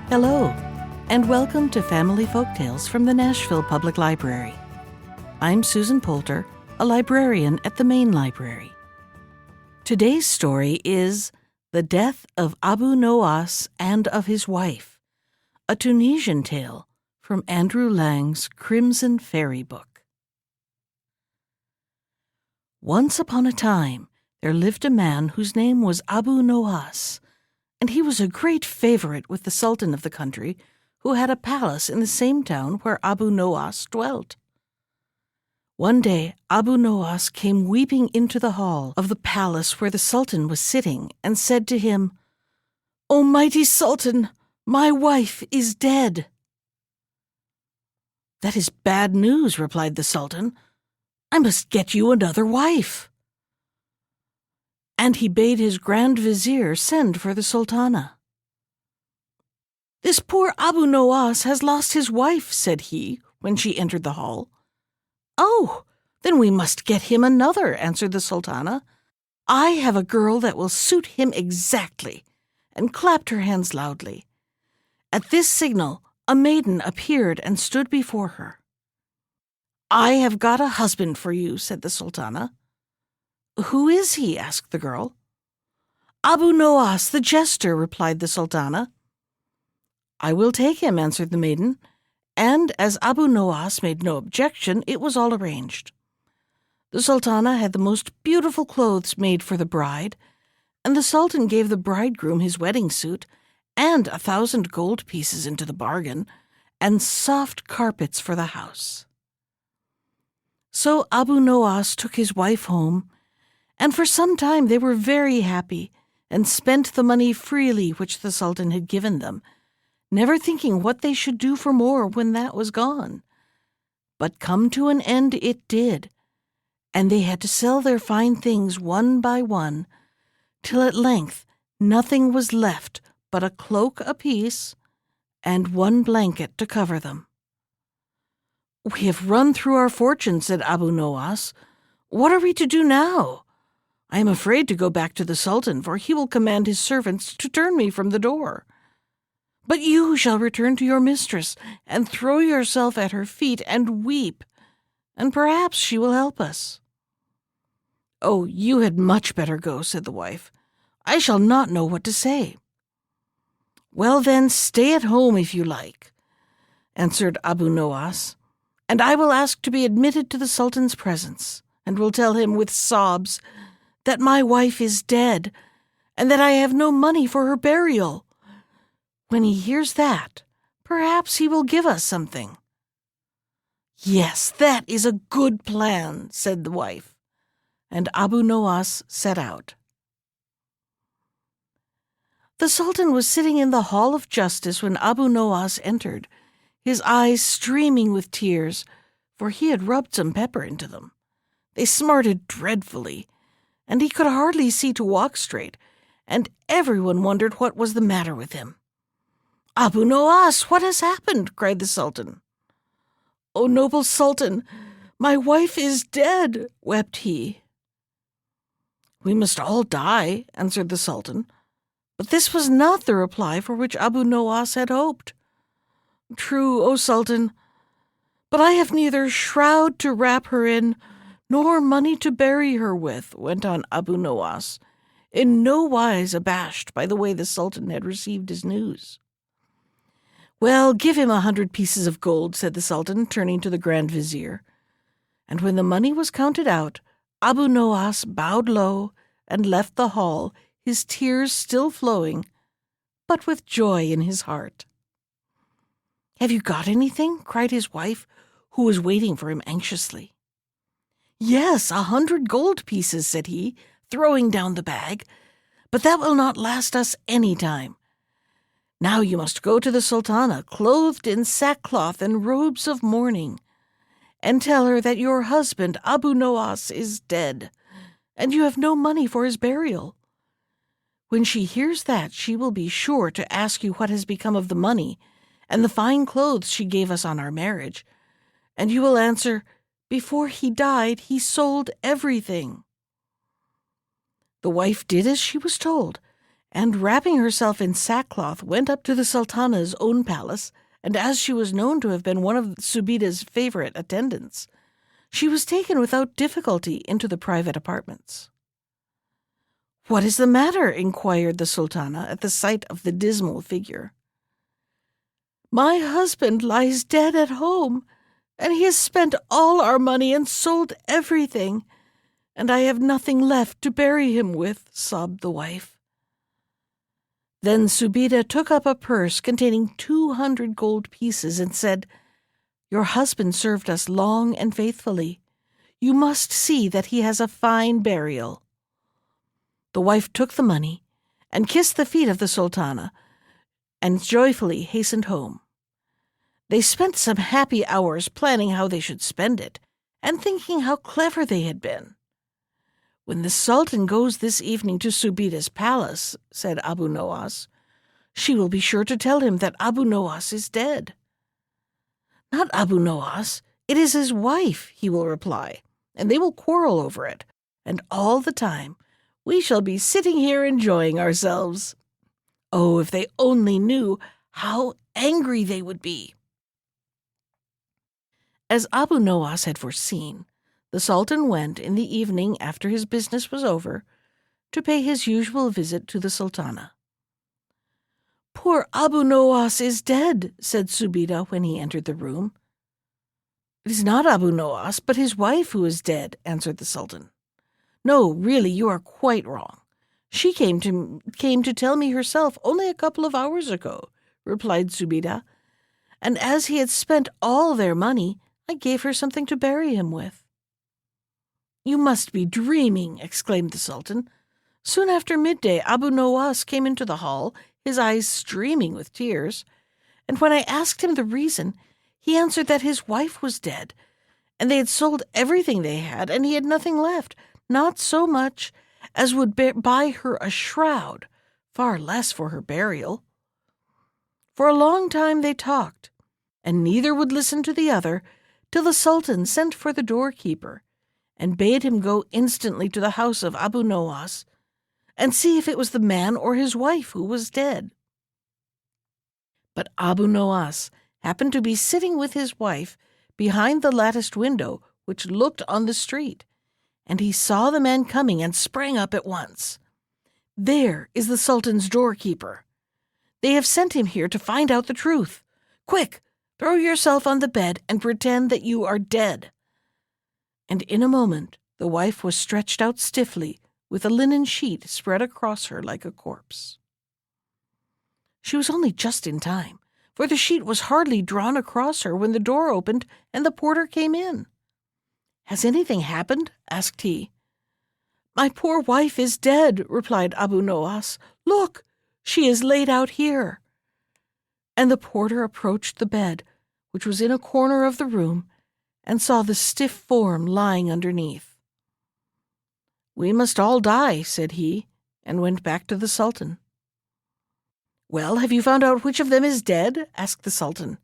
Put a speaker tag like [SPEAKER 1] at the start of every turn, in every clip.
[SPEAKER 1] Hello, and welcome to Family Folktales from the Nashville Public Library. I'm Susan Poulter, a librarian at the main library. Today's story is The Death of Abu Nowas and of His Wife, a Tunisian tale from Andrew Lang's Crimson Fairy Book. Once upon a time, there lived a man whose name was Abu Nowas, and he was a great favorite with the Sultan of the country, who had a palace in the same town where Abu Nowas dwelt. One day, Abu Nowas came weeping into the hall of the palace where the Sultan was sitting and said to him, "O mighty Sultan, my wife is dead." "That is bad news," replied the Sultan. "I must get you another wife." And he bade his Grand Vizier send for the Sultana. "This poor Abu Nowas has lost his wife," said he, when she entered the hall. "Oh, then we must get him another," answered the Sultana. "I have a girl that will suit him exactly," and clapped her hands loudly. At this signal, a maiden appeared and stood before her. "I have got a husband for you," said the Sultana. "Who is he?" asked the girl. "Abu Nowas, the jester," replied the Sultana. "I will take him," answered the maiden, and as Abu Nowas made no objection, it was all arranged. The Sultana had the most beautiful clothes made for the bride, and the Sultan gave the bridegroom his wedding suit, and 1,000 gold pieces into the bargain, and soft carpets for the house. So Abu Nowas took his wife home, and for some time they were very happy and spent the money freely which the Sultan had given them, never thinking what they should do for more when that was gone. But come to an end it did, and they had to sell their fine things one by one, till at length nothing was left but a cloak apiece and one blanket to cover them. "We have run through our fortune," said Abu Nowas. "What are we to do now? I am afraid to go back to the Sultan, for he will command his servants to turn me from the door. But you shall return to your mistress and throw yourself at her feet and weep, and perhaps she will help us." "Oh, you had much better go," said the wife. "I shall not know what to say." "Well, then, stay at home if you like," answered Abu Nowas, "and I will ask to be admitted to the Sultan's presence, and will tell him with sobs that my wife is dead, and that I have no money for her burial. When he hears that, perhaps he will give us something." "Yes, that is a good plan," said the wife, and Abu Nowas set out. The Sultan was sitting in the Hall of Justice when Abu Nowas entered, his eyes streaming with tears, for he had rubbed some pepper into them. They smarted dreadfully, and he could hardly see to walk straight, and everyone wondered what was the matter with him. "Abu Nowas, what has happened?" cried the Sultan. "O noble Sultan, my wife is dead," wept he. "We must all die," answered the Sultan, but this was not the reply for which Abu Nowas had hoped. "True, O Sultan, but I have neither shroud to wrap her in, nor money to bury her with," went on Abu Nowas, in no wise abashed by the way the Sultan had received his news. "Well, give him 100 pieces of gold," said the Sultan, turning to the Grand Vizier. And when the money was counted out, Abu Nowas bowed low and left the hall, his tears still flowing, but with joy in his heart. "Have you got anything?" cried his wife, who was waiting for him anxiously. "Yes, 100 gold pieces," said he, throwing down the bag, "but that will not last us any time. Now you must go to the Sultana, clothed in sackcloth and robes of mourning, and tell her that your husband Abu Nowas is dead, and you have no money for his burial. When she hears that, she will be sure to ask you what has become of the money and the fine clothes she gave us on our marriage, and you will answer, 'Before he died, he sold everything.'" The wife did as she was told, and wrapping herself in sackcloth went up to the Sultana's own palace, and as she was known to have been one of Subida's favorite attendants, she was taken without difficulty into the private apartments. "What is the matter?" inquired the Sultana at the sight of the dismal figure. "My husband lies dead at home, and he has spent all our money and sold everything, and I have nothing left to bury him with," sobbed the wife. Then Subida took up a purse containing 200 gold pieces and said, "Your husband served us long and faithfully. You must see that he has a fine burial." The wife took the money and kissed the feet of the Sultana and joyfully hastened home. They spent some happy hours planning how they should spend it and thinking how clever they had been. "When the Sultan goes this evening to Subida's palace," said Abu Nowas, "she will be sure to tell him that Abu Nowas is dead." "Not Abu Nowas, it is his wife," he will reply, and they will quarrel over it, and all the time we shall be sitting here enjoying ourselves. Oh, if they only knew how angry they would be. As Abu Nowas had foreseen, the Sultan went in the evening after his business was over to pay his usual visit to the Sultana. "Poor Abu Nowas is dead," said Subida when he entered the room. "It is not Abu Nowas, but his wife who is dead," answered the Sultan. "No, really, you are quite wrong. She came to tell me herself only a couple of hours ago," replied Subida, "and as he had spent all their money, I gave her something to bury him with." "You must be dreaming," exclaimed the Sultan. "Soon after midday, Abu Nowas came into the hall, his eyes streaming with tears, and when I asked him the reason, he answered that his wife was dead, and they had sold everything they had, and he had nothing left, not so much as would buy her a shroud, far less for her burial." For a long time they talked, and neither would listen to the other, till the Sultan sent for the doorkeeper and bade him go instantly to the house of Abu Nowas and see if it was the man or his wife who was dead. But Abu Nowas happened to be sitting with his wife behind the latticed window which looked on the street, and he saw the man coming and sprang up at once. "There is the Sultan's doorkeeper. They have sent him here to find out the truth. Quick, throw yourself on the bed and pretend that you are dead." And in a moment the wife was stretched out stiffly, with a linen sheet spread across her like a corpse. She was only just in time, for the sheet was hardly drawn across her when the door opened and the porter came in. "Has anything happened?" asked he. "My poor wife is dead," replied Abu Nowas. "Look, she is laid out here." And the porter approached the bed, which was in a corner of the room, and saw the stiff form lying underneath. "We must all die," said he, and went back to the Sultan. "Well, have you found out which of them is dead?" asked the Sultan.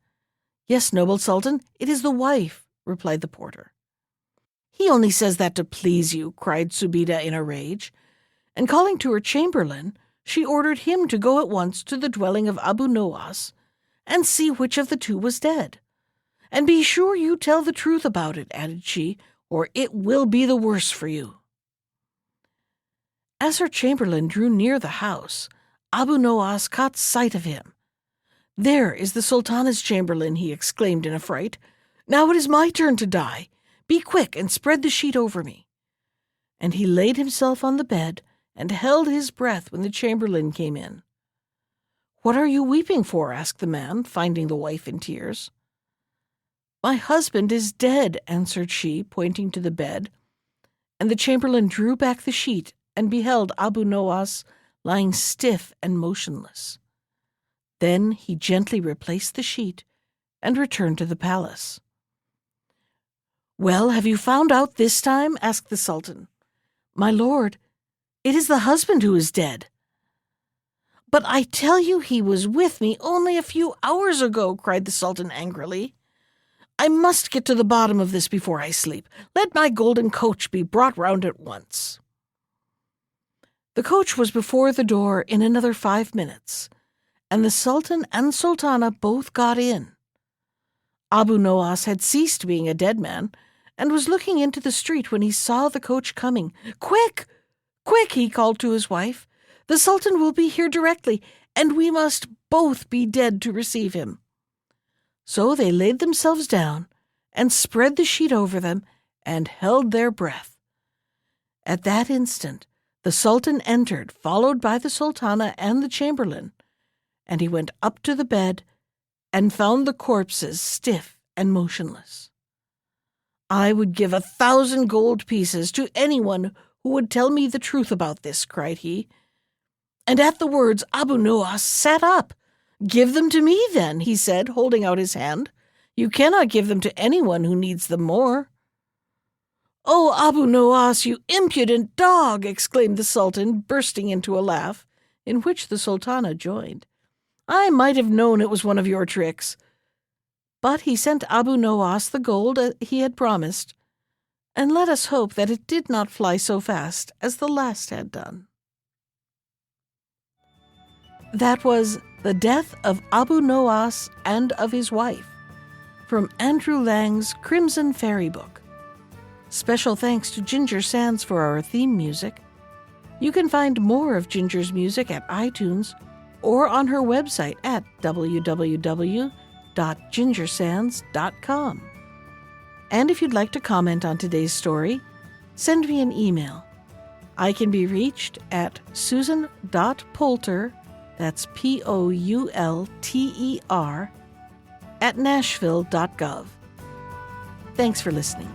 [SPEAKER 1] "Yes, noble Sultan, it is the wife," replied the porter. "He only says that to please you," cried Subida in a rage, and calling to her chamberlain, she ordered him to go at once to the dwelling of Abu Nowas and see which of the two was dead. "And be sure you tell the truth about it," added she, "or it will be the worse for you." As her chamberlain drew near the house, Abu Nowas caught sight of him. "There is the Sultana's chamberlain," he exclaimed in a fright. "Now it is my turn to die. Be quick and spread the sheet over me." And he laid himself on the bed and held his breath when the chamberlain came in. "What are you weeping for?" asked the man, finding the wife in tears. "My husband is dead," answered she, pointing to the bed, and the chamberlain drew back the sheet and beheld Abu Nowas lying stiff and motionless. Then he gently replaced the sheet and returned to the palace. "Well, have you found out this time?" asked the Sultan. "My lord, it is the husband who is dead." "But I tell you he was with me only a few hours ago," cried the Sultan angrily. "I must get to the bottom of this before I sleep. Let my golden coach be brought round at once." The coach was before the door in another 5 minutes, and the Sultan and Sultana both got in. Abu Nowas had ceased being a dead man and was looking into the street when he saw the coach coming. "Quick! Quick!" he called to his wife. "The Sultan will be here directly, and we must both be dead to receive him." So they laid themselves down and spread the sheet over them and held their breath. At that instant, the Sultan entered, followed by the Sultana and the chamberlain, and he went up to the bed and found the corpses stiff and motionless. "I would give 1,000 gold pieces to anyone who would tell me the truth about this," cried he. And at the words, Abu Nowas sat up. "Give them to me, then," he said, holding out his hand. "You cannot give them to anyone who needs them more." "Oh, Abu Nowas, you impudent dog!" exclaimed the Sultan, bursting into a laugh, in which the Sultana joined. "I might have known it was one of your tricks." But he sent Abu Nowas the gold he had promised, and let us hope that it did not fly so fast as the last had done. That was The Death of Abu Nowas and of His Wife, from Andrew Lang's Crimson Fairy Book. Special thanks to Ginger Sands for our theme music. You can find more of Ginger's music at iTunes or on her website at www.gingersands.com. And if you'd like to comment on today's story, send me an email. I can be reached at susan.poulter, that's Poulter, @nashville.gov. Thanks for listening.